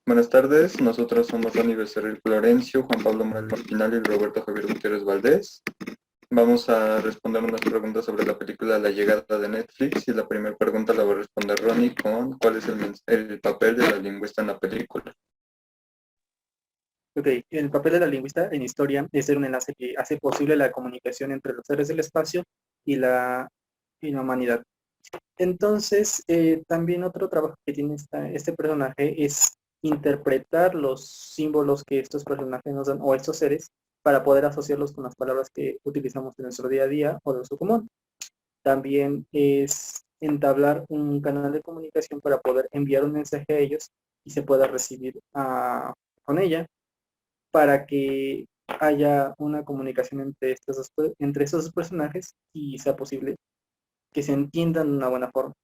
Buenas tardes, nosotros somos Ronnie Becerril Florencio, Juan Pablo Morales Espinal y Roberto Javier Gutiérrez Valdés. Vamos a responder unas preguntas sobre la película La Llegada de Netflix y la primera pregunta la va a responder Ronnie con ¿cuál es el papel de la lingüista en la película? Ok, el papel de la lingüista en historia es ser un enlace que hace posible la comunicación entre los seres del espacio y la humanidad. Entonces, también otro trabajo que tiene este personaje es interpretar los símbolos que estos personajes nos dan, o estos seres, para poder asociarlos con las palabras que utilizamos en nuestro día a día o de uso común. También es entablar un canal de comunicación para poder enviar un mensaje a ellos y se pueda recibir con ella, para que haya una comunicación entre estos dos personajes y sea posible que se entiendan de una buena forma.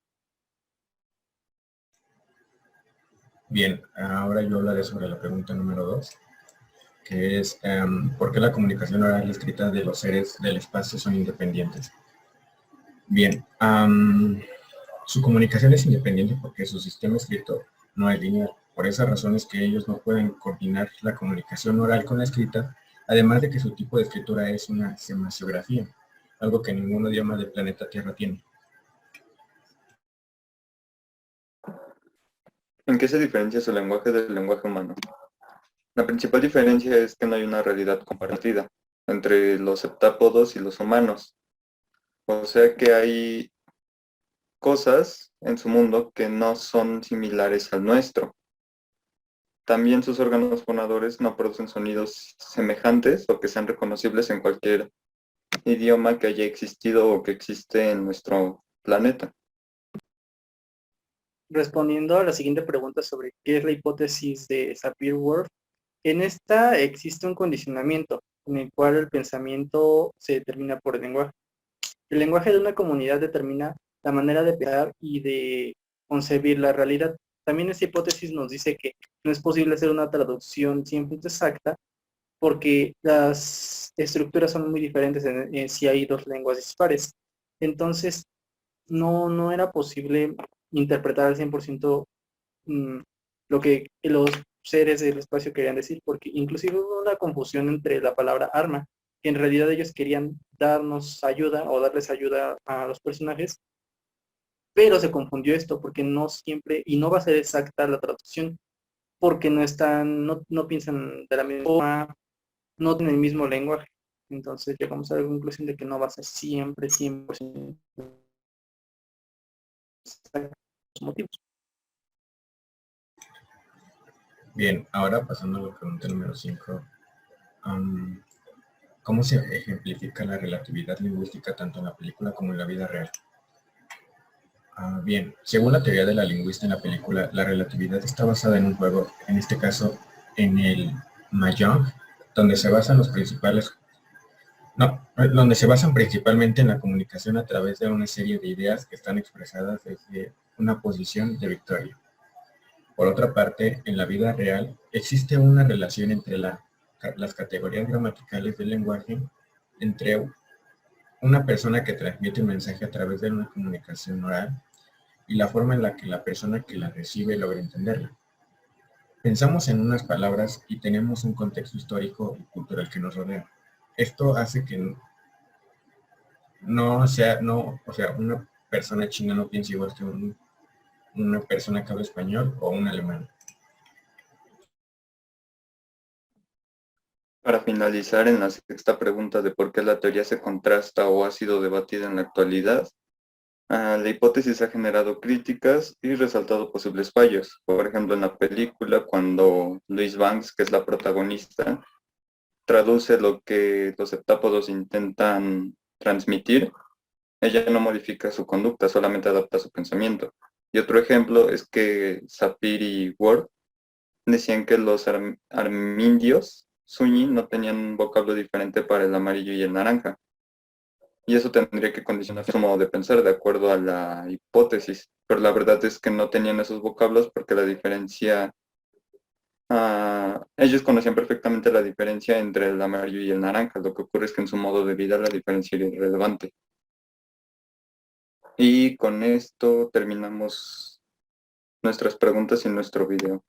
Bien, ahora yo hablaré sobre la pregunta número 2, que es ¿por qué la comunicación oral y escrita de los seres del espacio son independientes? Bien, su comunicación es independiente porque su sistema escrito no es lineal. Por esa razón es que ellos no pueden coordinar la comunicación oral con la escrita, además de que su tipo de escritura es una semasiografía, algo que ningún idioma del planeta Tierra tiene. ¿En qué se diferencia su lenguaje del lenguaje humano? La principal diferencia es que no hay una realidad compartida entre los septápodos y los humanos. O sea que hay cosas en su mundo que no son similares al nuestro. También sus órganos fonadores no producen sonidos semejantes o que sean reconocibles en cualquier idioma que haya existido o que existe en nuestro planeta. Respondiendo a la siguiente pregunta sobre qué es la hipótesis de Sapir-Whorf, en esta existe un condicionamiento en el cual el pensamiento se determina por el lenguaje. El lenguaje de una comunidad determina la manera de pensar y de concebir la realidad. También esta hipótesis nos dice que no es posible hacer una traducción siempre exacta porque las estructuras son muy diferentes si hay dos lenguas dispares. Entonces, no era posible interpretar al 100% lo que los seres del espacio querían decir, porque inclusive hubo una confusión entre la palabra arma, que en realidad ellos querían darnos ayuda o darles ayuda a los personajes, pero se confundió esto porque no siempre, y no va a ser exacta la traducción, porque no piensan de la misma forma, no tienen el mismo lenguaje. Entonces llegamos a la conclusión de que no va a ser siempre 100% exacto los motivos. Bien, ahora pasando a la pregunta número 5. ¿Cómo se ejemplifica la relatividad lingüística tanto en la película como en la vida real? Bien, según la teoría de la lingüista en la película, la relatividad está basada en un juego, en este caso en el Mahjong, donde se basan donde se basan principalmente en la comunicación a través de una serie de ideas que están expresadas desde una posición de victoria. Por otra parte, en la vida real existe una relación entre las categorías gramaticales del lenguaje, entre una persona que transmite un mensaje a través de una comunicación oral y la forma en la que la persona que la recibe logra entenderla. Pensamos en unas palabras y tenemos un contexto histórico y cultural que nos rodea. Esto hace que una persona china no piense igual que una persona que habla español o un alemán. Para finalizar, en la sexta pregunta de por qué la teoría se contrasta o ha sido debatida en la actualidad, la hipótesis ha generado críticas y resaltado posibles fallos. Por ejemplo, en la película, cuando Louise Banks, que es la protagonista, traduce lo que los septápodos intentan transmitir, ella no modifica su conducta, solamente adapta su pensamiento. Y otro ejemplo es que Sapir y Ward decían que los armindios Suñi no tenían un vocablo diferente para el amarillo y el naranja. Y eso tendría que condicionar su modo de pensar de acuerdo a la hipótesis. Pero la verdad es que no tenían esos vocablos porque la diferencia, ellos conocían perfectamente la diferencia entre el amarillo y el naranja. Lo que ocurre es que en su modo de vida la diferencia era irrelevante. Y con esto terminamos nuestras preguntas y nuestro video.